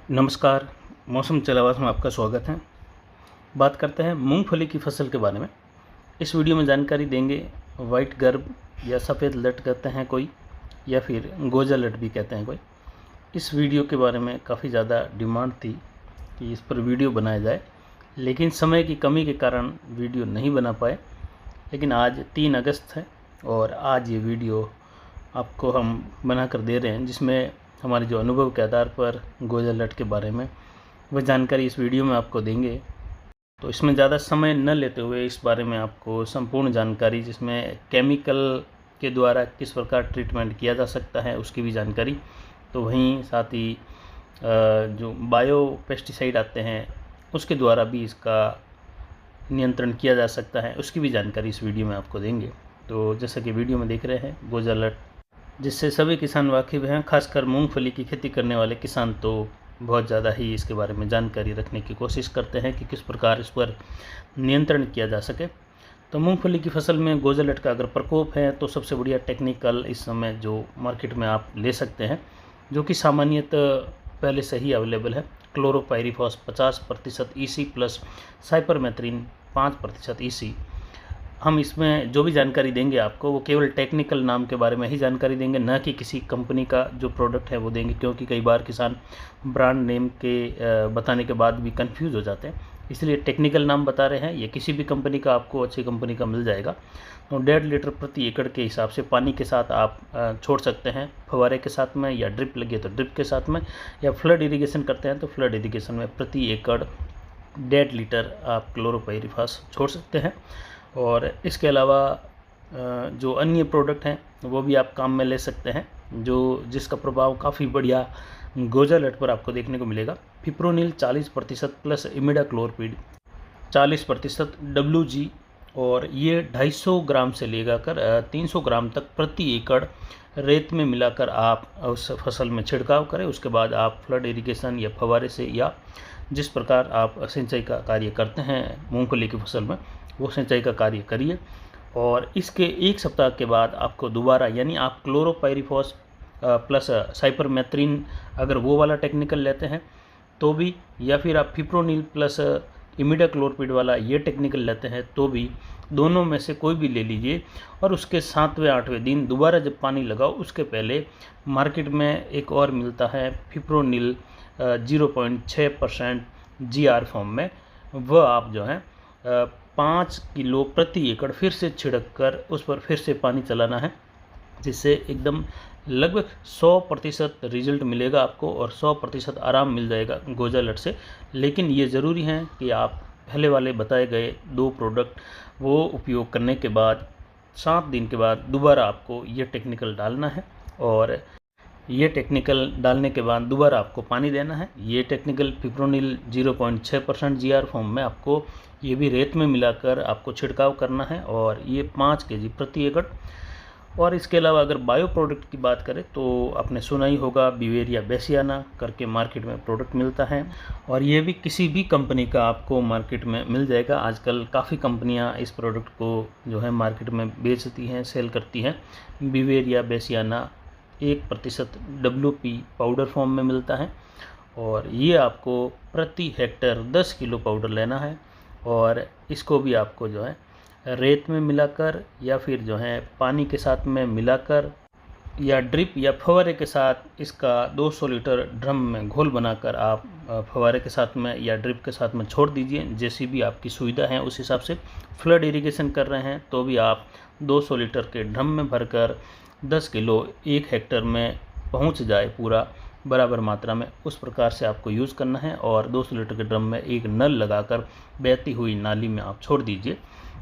नमस्कार। मौसम चलावास में आपका स्वागत है। बात करते हैं मूंगफली की फसल के बारे में। इस वीडियो में जानकारी देंगे वाइट गर्ब या सफ़ेद लट कहते हैं कोई, या फिर गोजा लट भी कहते हैं कोई। इस वीडियो के बारे में काफ़ी ज़्यादा डिमांड थी कि इस पर वीडियो बनाया जाए, लेकिन समय की कमी के कारण वीडियो नहीं बना पाए। लेकिन आज 3 अगस्त है और आज ये वीडियो आपको हम बना कर दे रहे हैं, जिसमें हमारे जो अनुभव के आधार पर गोजा लट के बारे में वह जानकारी इस वीडियो में आपको देंगे। तो इसमें ज़्यादा समय न लेते हुए इस बारे में आपको संपूर्ण जानकारी, जिसमें केमिकल के द्वारा किस प्रकार ट्रीटमेंट किया जा सकता है उसकी भी जानकारी, तो वहीं साथ ही जो बायो पेस्टिसाइड आते हैं उसके द्वारा भी इसका नियंत्रण किया जा सकता है, उसकी भी जानकारी इस वीडियो में आपको देंगे। तो जैसा कि वीडियो में देख रहे हैं गोजा लट, जिससे सभी किसान वाकिफ़ हैं, खासकर मूंगफली की खेती करने वाले किसान तो बहुत ज़्यादा ही इसके बारे में जानकारी रखने की कोशिश करते हैं कि किस प्रकार इस पर नियंत्रण किया जा सके। तो मूंगफली की फसल में गोजा लट का अगर प्रकोप है तो सबसे बढ़िया टेक्निकल इस समय जो मार्केट में आप ले सकते हैं, जो कि सामान्यतः पहले से ही अवेलेबल है, chlorpyrifos 50% EC plus cypermethrin 5% EC. हम इसमें जो भी जानकारी देंगे आपको वो केवल टेक्निकल नाम के बारे में ही जानकारी देंगे, न कि किसी कंपनी का जो प्रोडक्ट है वो देंगे, क्योंकि कई बार किसान ब्रांड नेम के बताने के बाद भी कंफ्यूज हो जाते हैं। इसलिए टेक्निकल नाम बता रहे हैं। ये किसी भी कंपनी का आपको अच्छी कंपनी का मिल जाएगा। तो 1.5 लीटर प्रति एकड़ के हिसाब से पानी के साथ आप छोड़ सकते हैं, फव्वारे के साथ में, या ड्रिप लगे तो ड्रिप के साथ में, या फ्लड इरीगेशन करते हैं तो फ्लड इरीगेशन में प्रति एकड़ 1.5 लीटर आप क्लोरोपाइरीफॉस छोड़ सकते हैं। और इसके अलावा जो अन्य प्रोडक्ट हैं वो भी आप काम में ले सकते हैं, जिसका प्रभाव काफ़ी बढ़िया गोजा लट पर आपको देखने को मिलेगा। फिप्रोनिल 40% प्लस इमिडाक्लोरपिड 40% WG, और ये 250 ग्राम से लेकर 300 ग्राम तक प्रति एकड़ रेत में मिलाकर आप उस फसल में छिड़काव करें। उसके बाद आप फ्लड इरिगेशन या फव्वारे से, या जिस प्रकार आप सिंचाई का कार्य करते हैं मूंगफली की फसल में, वो सिंचाई का कार्य करिए। और इसके 1 सप्ताह के बाद आपको दोबारा, यानी आप क्लोरोपाइरीफॉस प्लस साइपरमेथ्रिन अगर वो वाला टेक्निकल लेते हैं तो भी, या फिर आप फिप्रोनिल प्लस इमिडाक्लोरपिड वाला ये टेक्निकल लेते हैं तो भी, दोनों में से कोई भी ले लीजिए। और उसके 7वें-8वें दिन दोबारा जब पानी लगाओ, उसके पहले मार्केट में एक और मिलता है फिप्रोनिल 0.6% GR फॉर्म में, वह आप जो है 5 किलो प्रति एकड़ फिर से छिड़क कर उस पर फिर से पानी चलाना है, जिससे एकदम लगभग 100% रिजल्ट मिलेगा आपको और 100% आराम मिल जाएगा गोजा लट से। लेकिन ये ज़रूरी है कि आप पहले वाले बताए गए 2 प्रोडक्ट वो उपयोग करने के बाद 7 दिन के बाद दोबारा आपको ये टेक्निकल डालना है, और ये टेक्निकल डालने के बाद दोबारा आपको पानी देना है। ये टेक्निकल फिप्रोनिल 0.6% GR फॉर्म में आपको ये भी रेत में मिलाकर आपको छिड़काव करना है, और ये 5 kg प्रति एकड़। और इसके अलावा अगर बायो प्रोडक्ट की बात करें तो आपने सुना ही होगा, बिवेरिया बेसियाना करके मार्केट में प्रोडक्ट मिलता है, और ये भी किसी भी कंपनी का आपको मार्केट में मिल जाएगा। आजकल काफ़ी कंपनियां इस प्रोडक्ट को जो है मार्केट में बेचती हैं, सेल करती हैं। Beauveria bassiana 1% WP powder form में मिलता है, और ये आपको प्रति हेक्टर 10 किलो पाउडर लेना है, और इसको भी आपको जो है रेत में मिलाकर, या फिर जो है पानी के साथ में मिलाकर, या ड्रिप या फव्वारे के साथ इसका 200 लीटर ड्रम में घोल बनाकर आप फव्वारे के साथ में या ड्रिप के साथ में छोड़ दीजिए। जैसी भी आपकी सुविधा है उस हिसाब से। फ्लड इरिगेशन कर रहे हैं तो भी आप 200 लीटर के ड्रम में भरकर 10 किलो 1 हेक्टर में पहुंच जाए पूरा बराबर मात्रा में, उस प्रकार से आपको यूज़ करना है। और 200 लीटर के ड्रम में एक नल लगाकर बहती हुई नाली में आप छोड़ दीजिए,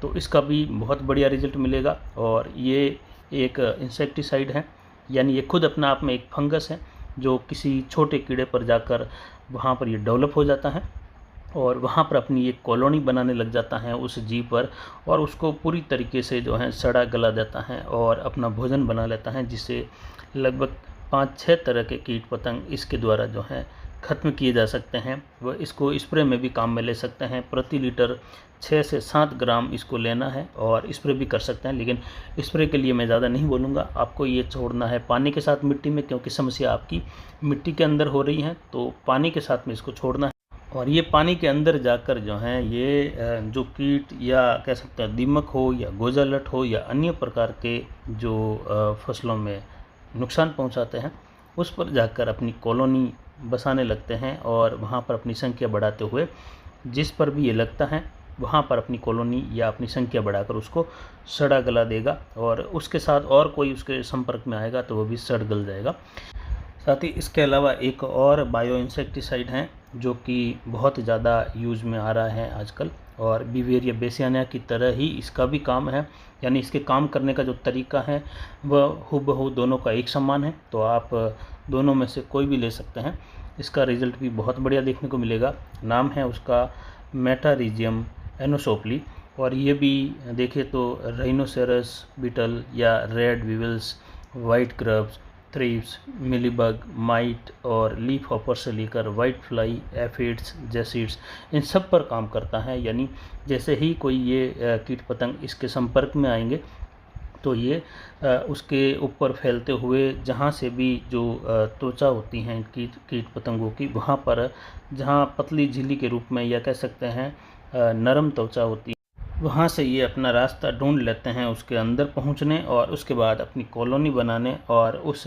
तो इसका भी बहुत बढ़िया रिजल्ट मिलेगा। और ये एक इंसेक्टिसाइड है, यानी ये खुद अपने आप में एक फंगस है जो किसी छोटे कीड़े पर जाकर वहाँ पर ये डेवलप हो जाता है, और वहाँ पर अपनी एक कॉलोनी बनाने लग जाता है उस जीव पर, और उसको पूरी तरीके से जो है सड़ा गला देता है और अपना भोजन बना लेता है, जिससे लगभग 5-6 तरह के कीट पतंग इसके द्वारा जो है ख़त्म किए जा सकते हैं। वह इसको स्प्रे में भी काम में ले सकते हैं। प्रति लीटर 6 से 7 ग्राम इसको लेना है और स्प्रे भी कर सकते हैं, लेकिन स्प्रे के लिए मैं ज़्यादा नहीं बोलूँगा। आपको ये छोड़ना है पानी के साथ मिट्टी में, क्योंकि समस्या आपकी मिट्टी के अंदर हो रही है, तो पानी के साथ में इसको छोड़ना है। और ये पानी के अंदर जाकर जो है ये जो कीट या कह सकते हैं दीमक हो या गोजालट हो या अन्य प्रकार के जो फसलों में नुकसान पहुंचाते हैं, उस पर जाकर अपनी कॉलोनी बसाने लगते हैं और वहां पर अपनी संख्या बढ़ाते हुए जिस पर भी ये लगता है वहाँ पर अपनी कॉलोनी या अपनी संख्या बढ़ाकर उसको सड़ा गला देगा, और उसके साथ और कोई उसके संपर्क में आएगा तो वो भी सड़ गल जाएगा। साथ ही इसके अलावा एक और बायो इंसेक्टिसाइड हैं जो कि बहुत ज़्यादा यूज़ में आ रहा है आजकल, और बिवेरिया बेसियाना की तरह ही इसका भी काम है, यानी इसके काम करने का जो तरीका है वह हूबहू दोनों का एक समान है। तो आप दोनों में से कोई भी ले सकते हैं, इसका रिज़ल्ट भी बहुत बढ़िया देखने को मिलेगा। नाम है उसका मेटारिजियम एनोसोप्ली, और ये भी देखें तो राइनोसेरस बीटल या red weevils, white grubs, thrips, mealybug, mite और लीफ हॉपर से लेकर वाइट फ्लाई, एफिड्स, जेसिड्स, इन सब पर काम करता है। यानी जैसे ही कोई ये कीट पतंग इसके संपर्क में आएंगे तो ये उसके ऊपर फैलते हुए जहाँ से भी जो त्वचा होती हैं कीट पतंगों की, वहाँ पर जहाँ पतली झिल्ली के रूप में या कह सकते हैं नरम त्वचा होती है, वहाँ से ये अपना रास्ता ढूंढ लेते हैं उसके अंदर पहुँचने, और उसके बाद अपनी कॉलोनी बनाने और उस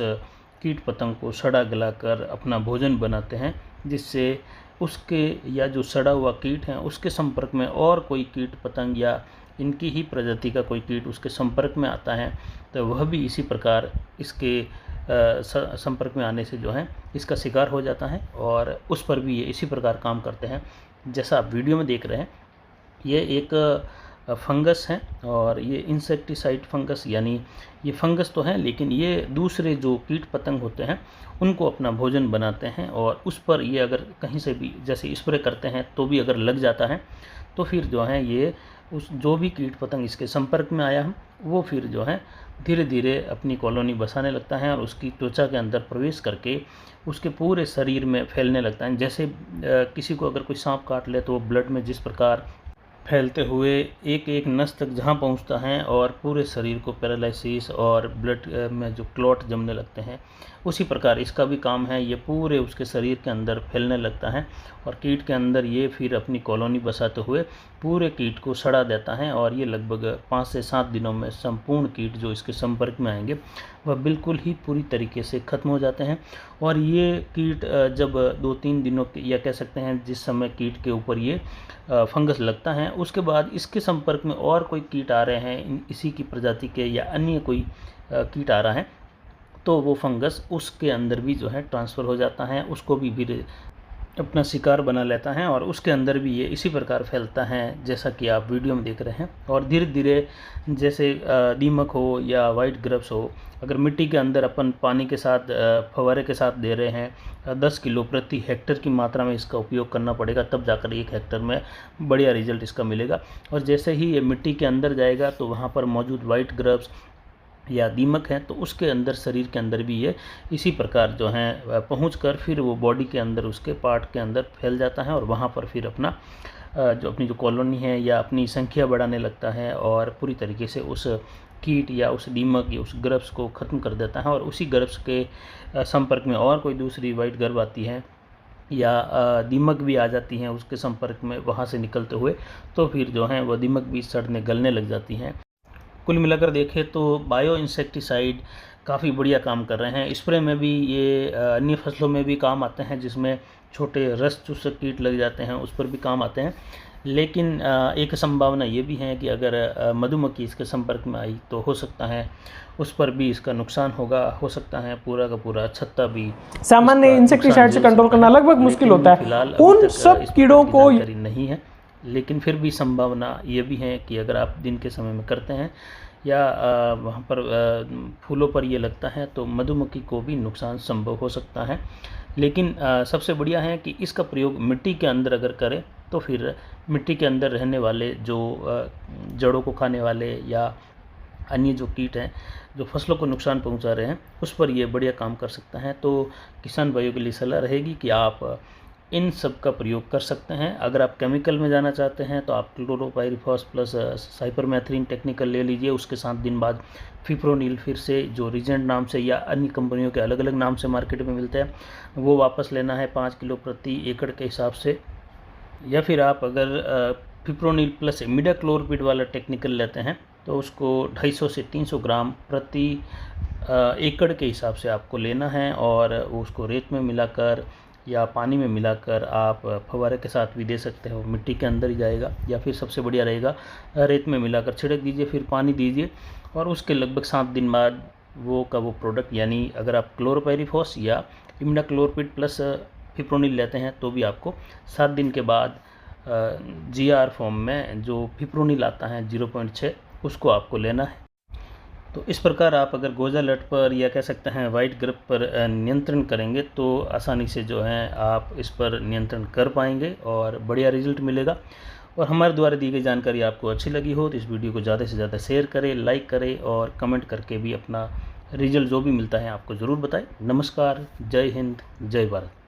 कीट पतंग को सड़ा गलाकर अपना भोजन बनाते हैं, जिससे उसके या जो सड़ा हुआ कीट है उसके संपर्क में और कोई कीट पतंग या इनकी ही प्रजाति का कोई कीट उसके संपर्क में आता है तो वह भी इसी प्रकार इसके संपर्क में आने से जो है इसका शिकार हो जाता है, और उस पर भी ये इसी प्रकार काम करते हैं। जैसा आप वीडियो में देख रहे हैं, ये एक फंगस है, और ये इंसेक्टिसाइड फंगस, यानी ये फंगस तो है लेकिन ये दूसरे जो कीट पतंग होते हैं उनको अपना भोजन बनाते हैं, और उस पर ये अगर कहीं से भी जैसे स्प्रे करते हैं तो भी अगर लग जाता है तो फिर जो है ये उस जो भी कीट पतंग इसके संपर्क में आया है वो फिर जो है धीरे धीरे अपनी कॉलोनी बसाने लगता है और उसकी त्वचा के अंदर प्रवेश करके उसके पूरे शरीर में फैलने लगता है। जैसे किसी को अगर कोई सांप काट ले तो वो ब्लड में जिस प्रकार फैलते हुए एक एक नस तक जहाँ पहुँचता है और पूरे शरीर को पैरालिसिस और ब्लड में जो क्लॉट जमने लगते हैं, उसी प्रकार इसका भी काम है। ये पूरे उसके शरीर के अंदर फैलने लगता है और कीट के अंदर ये फिर अपनी कॉलोनी बसाते हुए पूरे कीट को सड़ा देता है, और ये लगभग 5 से 7 दिनों में संपूर्ण कीट जो इसके संपर्क में आएंगे वह बिल्कुल ही पूरी तरीके से ख़त्म हो जाते हैं। और ये कीट जब 2-3 दिनों के या कह सकते हैं जिस समय कीट के ऊपर ये फंगस लगता है, उसके बाद इसके संपर्क में और कोई कीट आ रहे हैं इसी की प्रजाति के या अन्य कोई कीट आ रहा है तो वो फंगस उसके अंदर भी जो है ट्रांसफ़र हो जाता है, उसको भी फिर अपना शिकार बना लेता है और उसके अंदर भी ये इसी प्रकार फैलता है जैसा कि आप वीडियो में देख रहे हैं। और धीरे धीरे जैसे दीमक हो या वाइट ग्रब्स हो, अगर मिट्टी के अंदर अपन पानी के साथ फव्वारे के साथ दे रहे हैं 10 किलो प्रति हेक्टेयर की मात्रा में इसका उपयोग करना पड़ेगा, तब जाकर 1 हेक्टेयर में बढ़िया रिजल्ट इसका मिलेगा। और जैसे ही ये मिट्टी के अंदर जाएगा तो वहाँ पर मौजूद वाइट ग्रब्स या दीमक है तो उसके अंदर शरीर के अंदर भी ये इसी प्रकार जो है पहुंचकर फिर वो बॉडी के अंदर उसके पार्ट के अंदर फैल जाता है और वहाँ पर फिर अपना अपनी जो कॉलोनी है या अपनी संख्या बढ़ाने लगता है और पूरी तरीके से उस कीट या उस दीमक या उस ग्रब्स को ख़त्म कर देता है। और उसी ग्रब्स के संपर्क में और कोई दूसरी वाइट ग्रब आती है या दीमक भी आ जाती हैं उसके संपर्क में वहाँ से निकलते हुए, तो फिर जो है वह दीमक भी सड़ने गलने लग जाती हैं। कुल मिलाकर देखें तो बायो इंसेक्टिसाइड काफ़ी बढ़िया काम कर रहे हैं। स्प्रे में भी ये अन्य फसलों में भी काम आते हैं जिसमें छोटे रस चूसक कीट लग जाते हैं, उस पर भी काम आते हैं। लेकिन एक संभावना ये भी है कि अगर मधुमक्खी इसके संपर्क में आई तो हो सकता है उस पर भी इसका नुकसान होगा, हो सकता है पूरा का पूरा छत्ता भी। सामान्य इंसेक्टिसाइड से कंट्रोल करना लगभग मुश्किल होता है, फिलहाल उन सब कीड़ों को नहीं है, लेकिन फिर भी संभावना ये भी है कि अगर आप दिन के समय में करते हैं या वहाँ पर फूलों पर ये लगता है तो मधुमक्खी को भी नुकसान संभव हो सकता है। लेकिन सबसे बढ़िया है कि इसका प्रयोग मिट्टी के अंदर अगर करें तो फिर मिट्टी के अंदर रहने वाले जो जड़ों को खाने वाले या अन्य जो कीट हैं जो फसलों को नुकसान पहुंचा रहे हैं उस पर ये बढ़िया काम कर सकता है। तो किसान भाइयों के लिए सलाह रहेगी कि आप इन सब का प्रयोग कर सकते हैं। अगर आप केमिकल में जाना चाहते हैं तो आप क्लोरोपाइरीफॉस प्लस साइपरमेथ्रिन टेक्निकल ले लीजिए। उसके 7 दिन बाद फिप्रोनिल फिर से जो रीजेंट नाम से या अन्य कंपनियों के अलग अलग नाम से मार्केट में मिलता है वो वापस लेना है 5 किलो प्रति एकड़ के हिसाब से। या फिर आप अगर फिप्रोनिल प्लस इमिडाक्लोरपिड वाला टेक्निकल लेते हैं तो उसको 250 से 300 ग्राम प्रति एकड़ के हिसाब से आपको लेना है और उसको रेत में मिलाकर या पानी में मिलाकर आप फव्वारे के साथ भी दे सकते हो, मिट्टी के अंदर ही जाएगा। या फिर सबसे बढ़िया रहेगा रेत में मिलाकर छिड़क दीजिए, फिर पानी दीजिए और उसके लगभग 7 दिन बाद वो प्रोडक्ट यानी अगर आप क्लोरोपाइरीफॉस या इमिडाक्लोरपिड प्लस फिप्रोनिल लेते हैं तो भी आपको 7 दिन के बाद GR फॉर्म में जो फिप्रोनिल आता है 0.6 उसको आपको लेना है। तो इस प्रकार आप अगर गोजा लट पर या कह सकते हैं वाइट ग्रब पर नियंत्रण करेंगे तो आसानी से जो है आप इस पर नियंत्रण कर पाएंगे और बढ़िया रिजल्ट मिलेगा। और हमारे द्वारा दी गई जानकारी आपको अच्छी लगी हो तो इस वीडियो को ज़्यादा से ज़्यादा शेयर करें, लाइक करें और कमेंट करके भी अपना रिजल्ट जो भी मिलता है आपको ज़रूर बताएं। नमस्कार, जय हिंद, जय भारत।